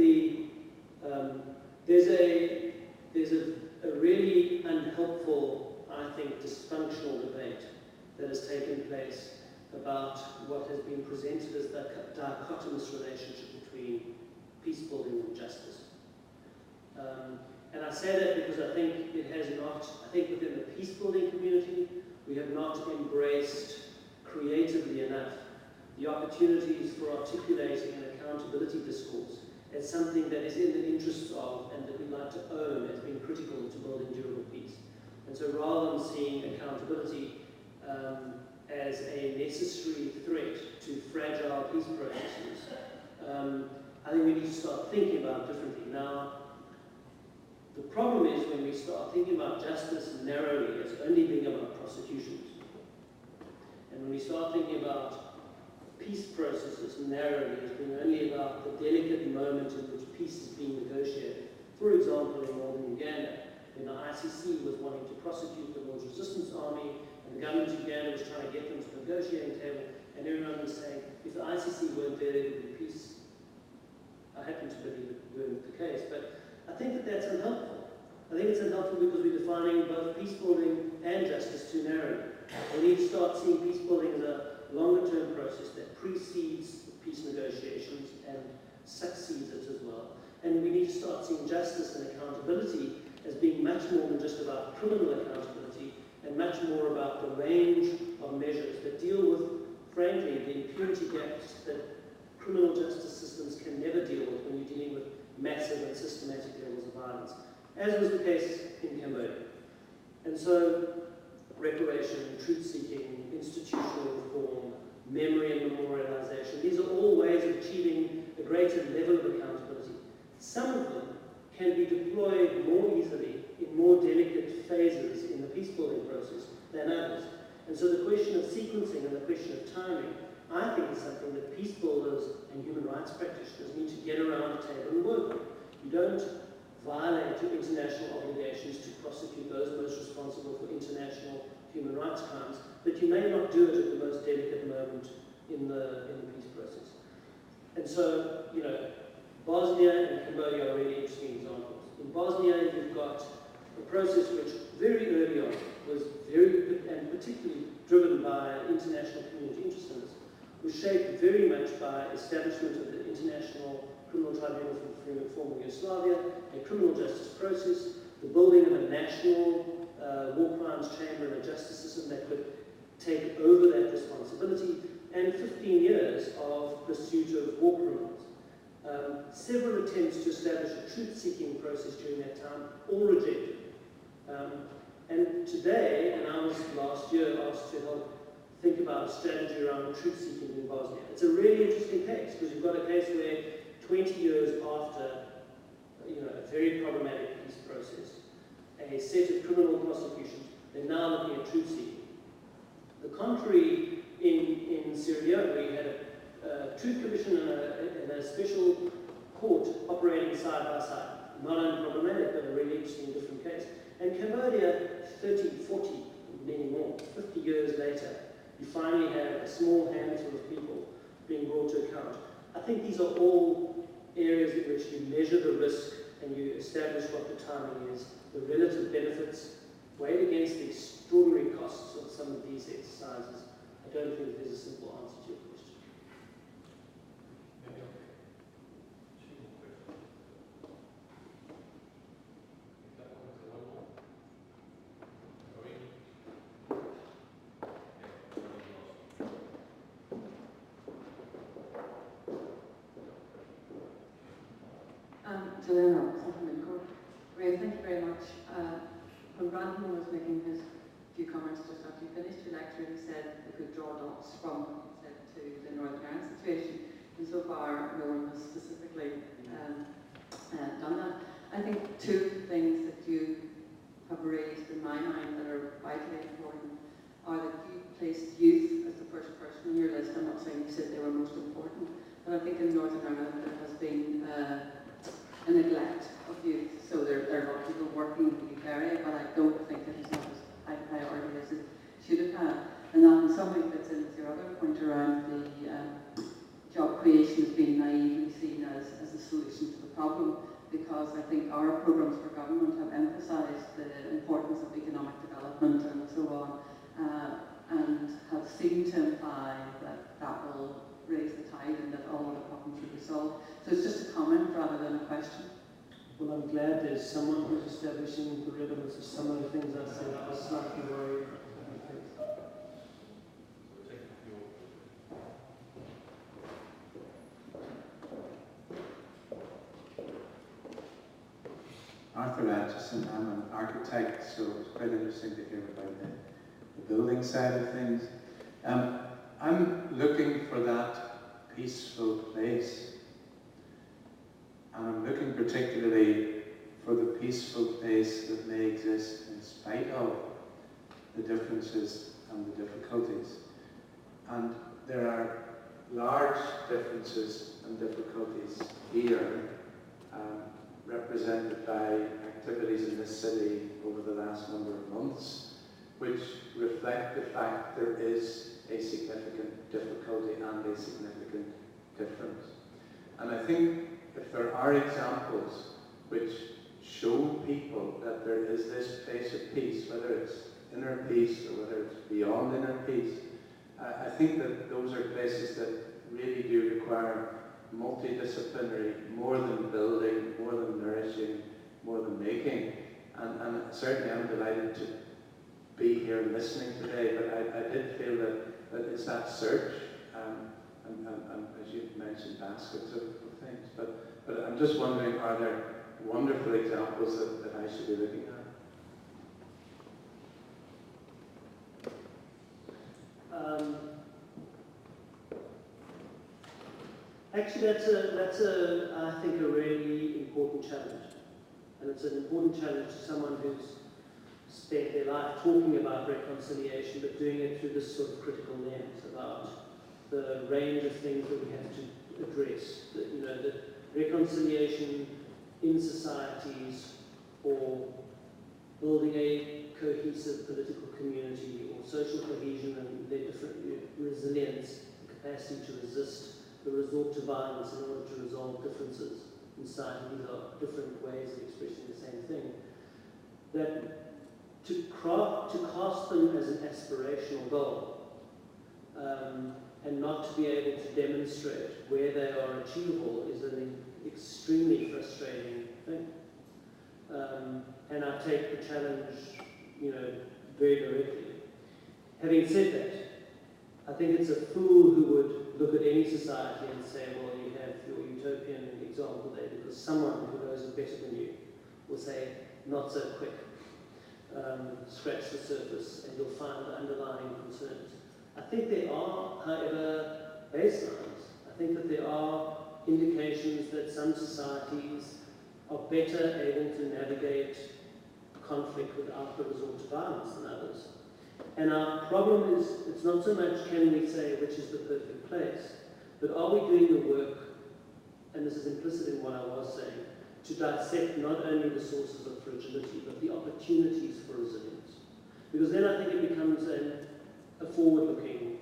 there's a really unhelpful, I think, dysfunctional debate that has taken place about what has been presented as the dichotomous relationship between peacebuilding and justice. And I say that because I think it has not, I think within the peacebuilding community, we have not embraced creatively enough the opportunities for articulating an accountability discourse as something that is in the interests of and that we'd like to own as being critical to building durable peace. And so rather than seeing accountability as a necessary threat to fragile peace processes, I think we need to start thinking about it differently. Now, the problem is when we start thinking about justice narrowly as only being about prosecutions, and when we start thinking about peace processes narrowly as being only about the delicate moment in which peace is being negotiated. For example, in northern Uganda, when the ICC was wanting to prosecute the Lord's Resistance Army, and the government of Uganda was trying to get them to the negotiating table, and everyone was saying, if the ICC weren't there, there would be peace. I happen to believe it weren't the case, but I think that that's unhelpful. I think it's unhelpful because we're defining both peacebuilding and justice too narrowly. We need to start seeing peacebuilding as a longer-term process that precedes peace negotiations and succeeds it as well. And we need to start seeing justice and accountability as being much more than just about criminal accountability and much more about the range of measures that deal with, frankly, the impunity gaps that criminal justice systems can never deal with when you're dealing with massive and systematic levels of violence, as was the case in Cambodia. And so, reparation, truth-seeking, institutional reform, memory and memorialization, these are all ways of achieving a greater level of accountability. Some of them can be deployed more easily in more delicate phases in the peacebuilding process than others. And so the question of sequencing and the question of timing, I think, is something that peace builders and human rights practitioners need to get around the table and work on. You don't violate your international obligations to prosecute those most responsible for international human rights crimes, but you may not do it at the most delicate moment in the peace process. And so, Bosnia and Cambodia are really interesting examples. In Bosnia, you've got a process which very early on was and particularly driven by international community interest in this, was shaped very much by establishment of the International Criminal Tribunal for former Yugoslavia, a criminal justice process, the building of a national war crimes chamber and a justice system that could take over that responsibility, and 15 years of pursuit of war criminals. Several attempts to establish a truth-seeking process during that time, all rejected. And today, and I was last year asked to help think about a strategy around truth-seeking in Bosnia. It's a really interesting case, because you've got a case where 20 years after a very problematic peace process, a set of criminal prosecutions, they're now looking at truth-seeking. The contrary in Syria, where you had a truth commission and a special court operating side by side. Not only problematic, but a really interesting different case. And Cambodia, 30, 40, many more, 50 years later, you finally have a small handful of people being brought to account. I think these are all areas in which you measure the risk and you establish what the timing is, the relative benefits weighed against the extraordinary costs of some of these exercises, I don't think there's a simple answer to your question. Joanna, from INCORE. Graeme, thank you very much. When Brandon was making his few comments just after you finished your lecture, he said we could draw dots from to the Northern Ireland situation, and so far no one has specifically done that. I think two things that you have raised in my mind that are vitally important are that you placed youth as the first person on your list. I'm not saying you said they were most important, but I think in Northern Ireland there has been a neglect of youth. So there are a lot of people working in the youth area, but I don't think it is not as high priority as it should have had. And that in some way fits in with your other point around the job creation as being naively seen as a solution to the problem, because I think our programmes for government have emphasised the importance of economic development and so on, and have seemed to imply that that will raise the tide and that all of the problems will be solved. So it's just a comment rather than a question. Well, I'm glad there's someone who's establishing the relevance of some of the things I said. I was slightly worried. Arthur Atchison, I'm an architect, so it's quite interesting to hear about the building side of things. I'm looking for that peaceful place, and I'm looking particularly for the peaceful place that may exist in spite of the differences and the difficulties. And there are large differences and difficulties here, represented by activities in this city over the last number of months, which reflect the fact there is a significant difficulty and a significant difference. And I think if there are examples which show people that there is this place of peace, whether it's inner peace or whether it's beyond inner peace, I think that those are places that really do require multidisciplinary, more than building, more than nourishing, more than making. And certainly I'm delighted to be here listening today, but I did feel that it's that search, and as you mentioned, baskets of things. But I'm just wondering, are there wonderful examples that I should be looking at? Actually, that's I think a really important challenge, and it's an important challenge to someone who's spent their life talking about reconciliation, but doing it through this sort of critical lens about the range of things that we have to address. The reconciliation in societies, or building a cohesive political community, or social cohesion and their different resilience, capacity to resist the resort to violence in order to resolve differences in society. These are different ways of expressing the same thing. That to cast them as an aspirational goal, and not to be able to demonstrate where they are achievable is an extremely frustrating thing. And I take the challenge, very directly. Having said that, I think it's a fool who would look at any society and say, well, you have your utopian example there, because someone who knows it better than you will say, not so quick. Scratch the surface and you'll find the underlying concerns. I think there are, however, baselines. I think that there are indications that some societies are better able to navigate conflict without the resort to violence than others. And our problem is, it's not so much can we say which is the perfect place, but are we doing the work, and this is implicit in what I was saying, to dissect not only the sources of fragility, but the opportunities for resilience. Because then I think it becomes a forward-looking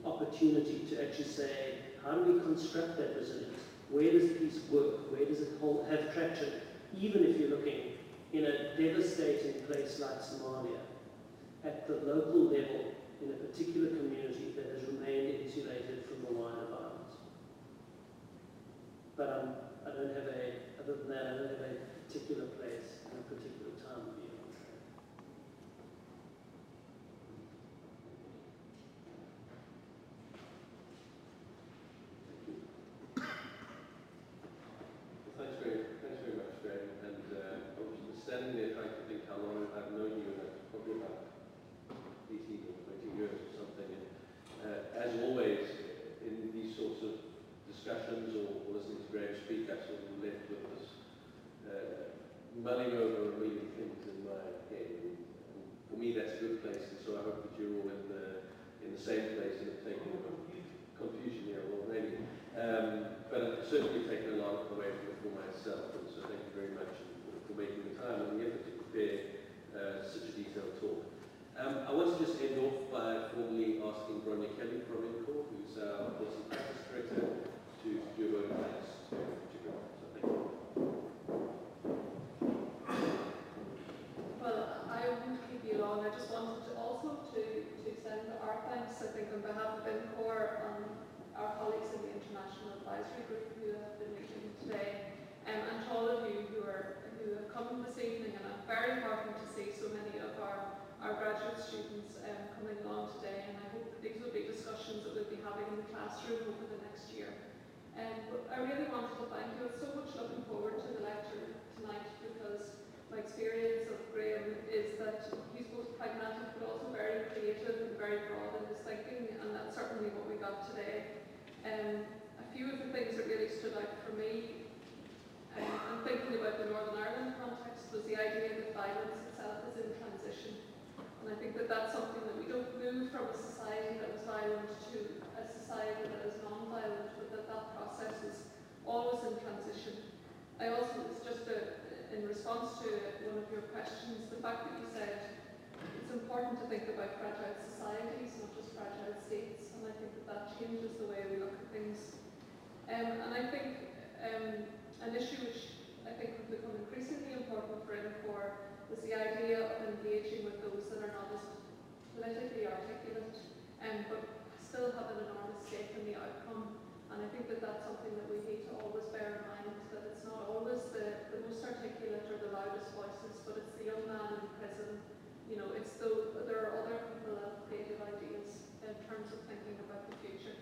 opportunity to actually say, how do we construct that resilience? Where does peace work? Where does it have traction? Even if you're looking in a devastating place like Somalia, at the local level, in a particular community that has remained insulated from the wider violence. But I don't have other than that, I don't have a particular place and a particular time of year. Thanks very much, Graeme. And I was standing there trying to think how long I've known you, and it's probably about 18 or 20 years or something. And as always, in these sorts of discussions or listening to Graeme speak, I'm sort of left with this mulling over a million things in my head. And for me, that's a good place, and so I hope that you're all in the same place and have taken a confusion here already. But I've certainly taken a lot away from it for myself, and so thank you very much for making the time and the effort to prepare such a detailed talk. I want to just end off by formally asking Bronya Kelly from INCORE, who's our policy practice director, to do a vote of thanks to Graeme. So thank you. Well, I won't keep you long. I just wanted to also to extend our thanks, I think, on behalf of INCORE, our colleagues in the International Advisory Group who have been meeting today, and to all of you who have come this evening. And I'm very heartened to see so many of our graduate students coming along today, and I hope that these will be discussions that we'll be having in the classroom over the next year. But I really wanted to thank you. I was so much looking forward to the lecture tonight, because my experience of Graeme is that he's both pragmatic but also very creative and very broad in his thinking, and that's certainly what we got today. A few of the things that really stood out for me, and thinking about the Northern Ireland context, was the idea that violence itself is in transition. And I think that that's something that we don't move from a society that was violent to a society that is non-violent, but that process is always in transition. I also, it's just in response to one of your questions, the fact that you said it's important to think about fragile societies, not just fragile states, and I think that changes the way we look at things. And I think an issue which I think will become increasingly important for INCORE is the idea of engaging with those that are not as politically articulate, but still have an enormous stake in the outcome. And I think that that's something that we need to always bear in mind, that it's not always the most articulate or the loudest voices, but it's the young man in prison. You know, there are other people that have creative ideas in terms of thinking about the future.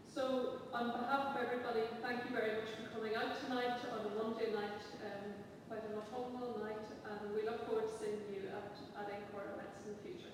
So on behalf of everybody, thank you very much for coming out tonight on a Monday night, quite an autumnal night, and we look forward to seeing you at INCORE events in the future.